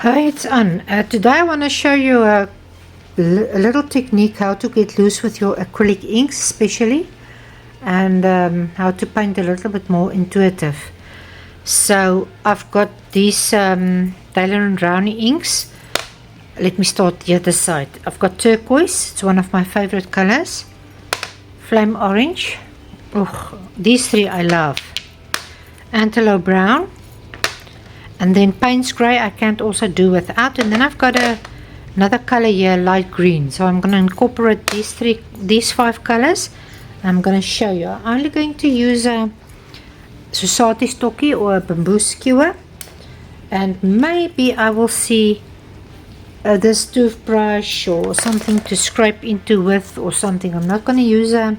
Hi, it's Anne. Today I want to show you a little technique how to get loose with your acrylic inks especially, and how to paint a little bit more intuitive. So I've got these Taylor and Rowney inks. Let me start the other side. I've got turquoise, it's one of my favorite colors, flame orange, these three I love, antelope brown, and then Paynes Grey I can't also do without. And then I've got another color here, light green. So I'm going to incorporate these five colors. I'm going to show you. I'm only going to use a Susati stockie or a bamboo skewer, and maybe I will see this toothbrush or something to scrape into with or something. I'm not going to use a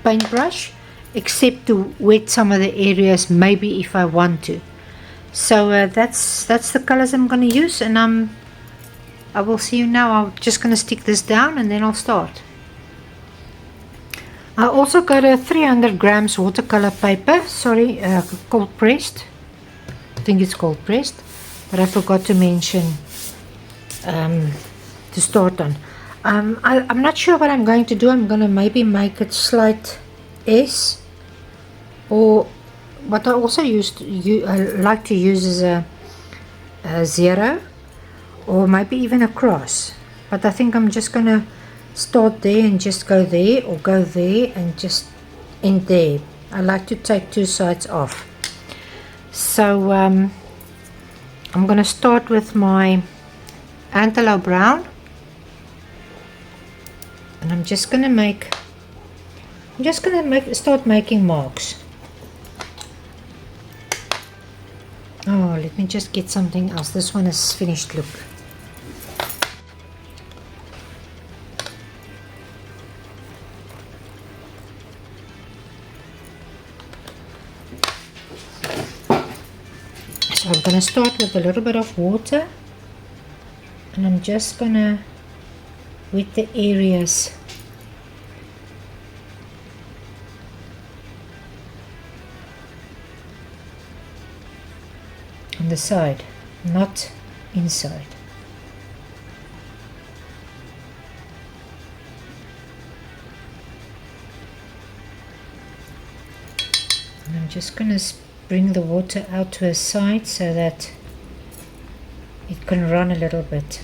paintbrush except to wet some of the areas, maybe if I want to. So that's the colors I'm going to use, and I will see you now. I'm just going to stick this down and then I'll start. I also got a 300 grams watercolor paper, cold pressed. I think it's cold pressed, but I forgot to mention to start on. I'm not sure what I'm going to do. I'm going to maybe make it slight S, or what I also like to use is a 0, or maybe even a cross. But I think I'm just going to start there and just go there, or go there and just end there. I like to take two sides off. So I'm going to start with my antelope brown, and I'm just going to start making marks. Oh, let me just get something else. This one is finished, look. So I'm going to start with a little bit of water, and I'm just going to wet the areas on the side, not inside. And I'm just going to bring the water out to a side so that it can run a little bit.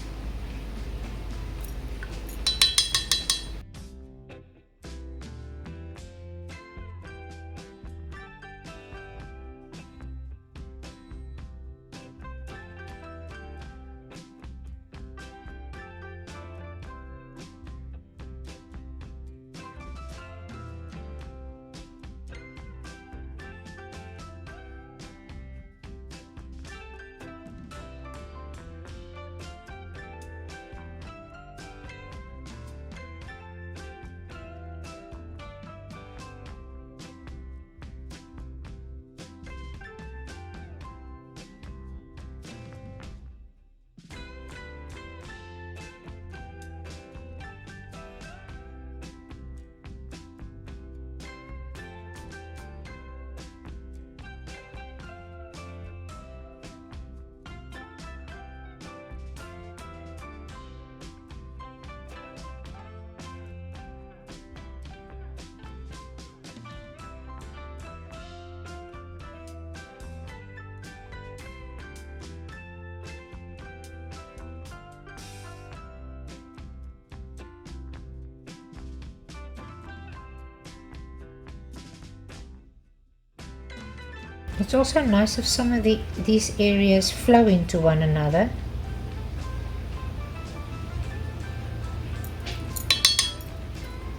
It's also nice if some of these areas flow into one another.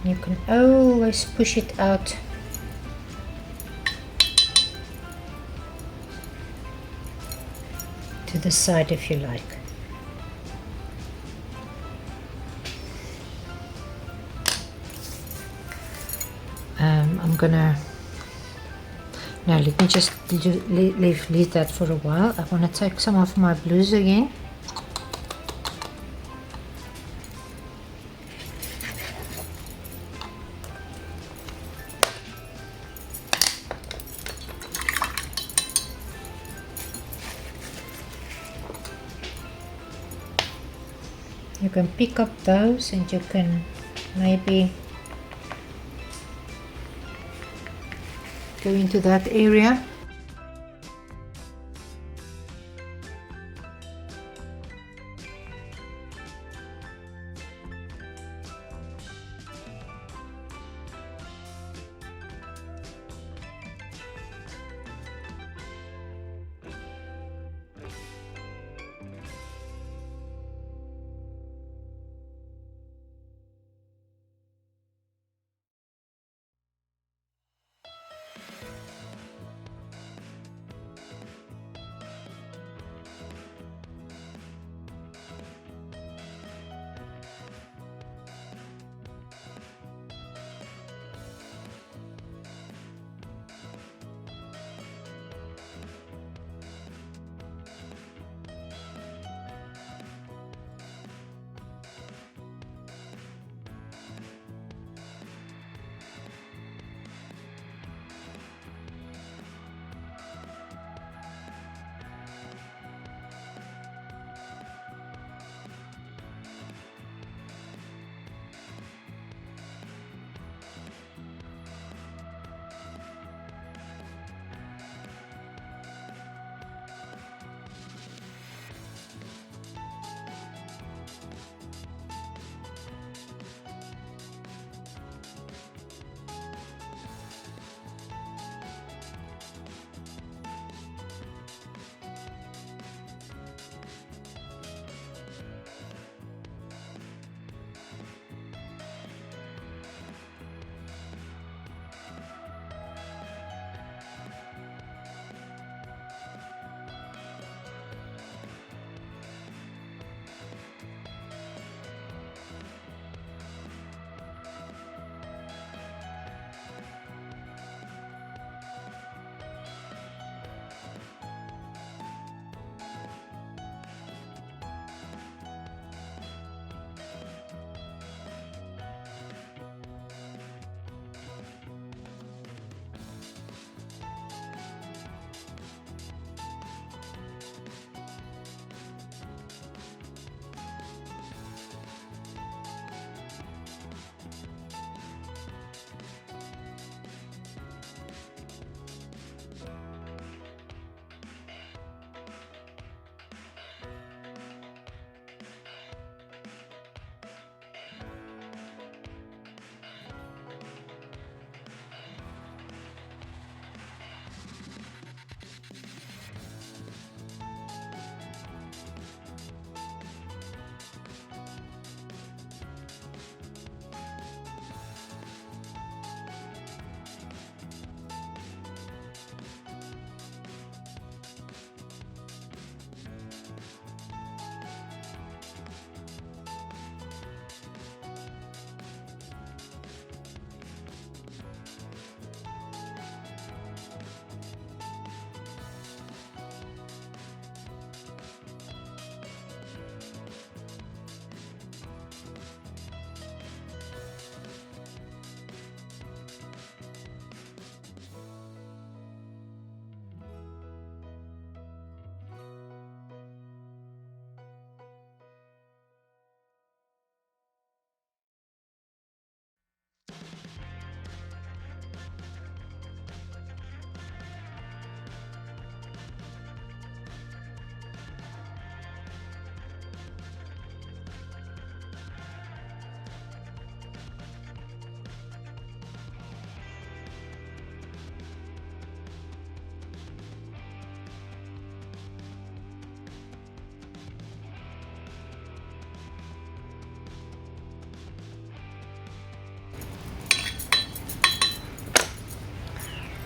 You can always push it out to the side if you like. I'm gonna now let me just leave that for a while. I want to take some of my blues again. You can pick up those and you can maybe go into that area.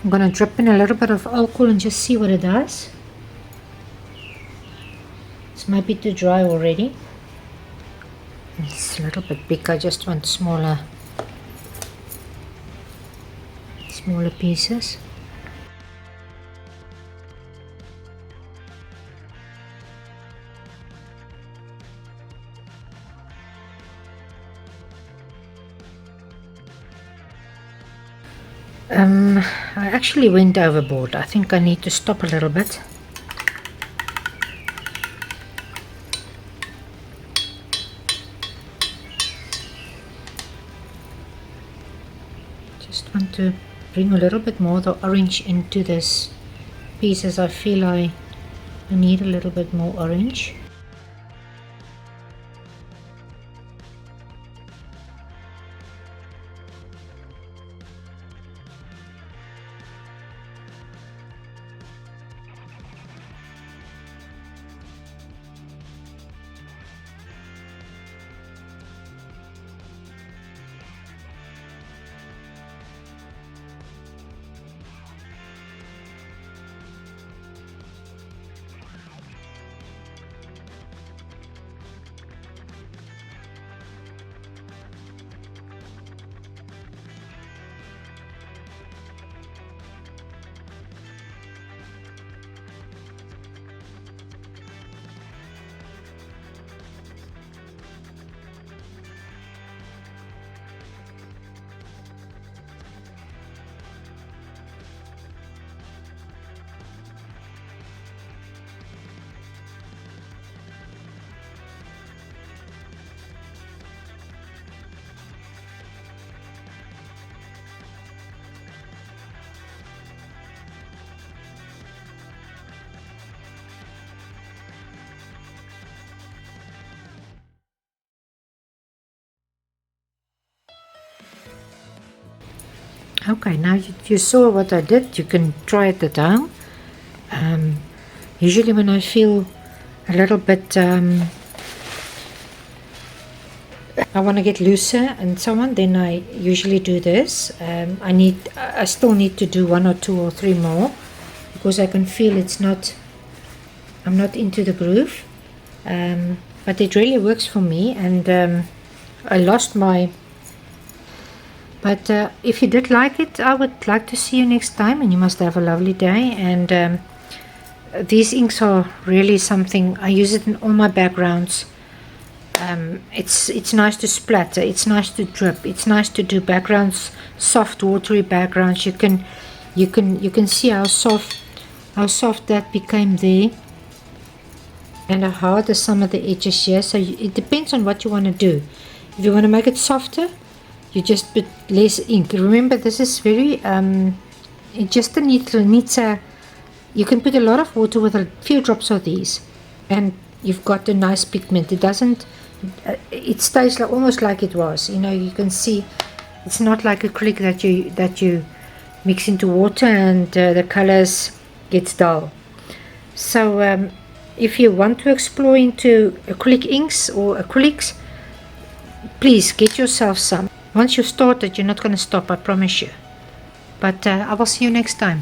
I'm going to drip in a little bit of alcohol and just see what it does. This might be too dry already. It's a little bit big. I just want smaller pieces. I actually went overboard. I think I need to stop a little bit. Just want to bring a little bit more of the orange into this piece, as I feel I need a little bit more orange. Okay, now you saw what I did. You can try it at home. Usually when I feel a little bit I want to get looser and so on, then I usually do this. I still need to do 1 or 2 or 3 more because I can feel I'm not into the groove, but it really works for me. And I lost my, but if you did like it, I would like to see you next time, and you must have a lovely day. And these inks are really something. I use it in all my backgrounds. It's nice to splatter, it's nice to drip, it's nice to do backgrounds, soft watery backgrounds. You can see how soft that became there, and how hard are some of the edges here. So it depends on what you want to do. If you want to make it softer, you just put less ink. Remember, this is very it just needs a, you can put a lot of water with a few drops of these, and you've got a nice pigment. It doesn't, it stays almost like it was. You know, you can see it's not like acrylic that you mix into water and the colors gets dull. So if you want to explore into acrylic inks or acrylics, please get yourself some. Once you start it, you're not going to stop, I promise you. But I will see you next time.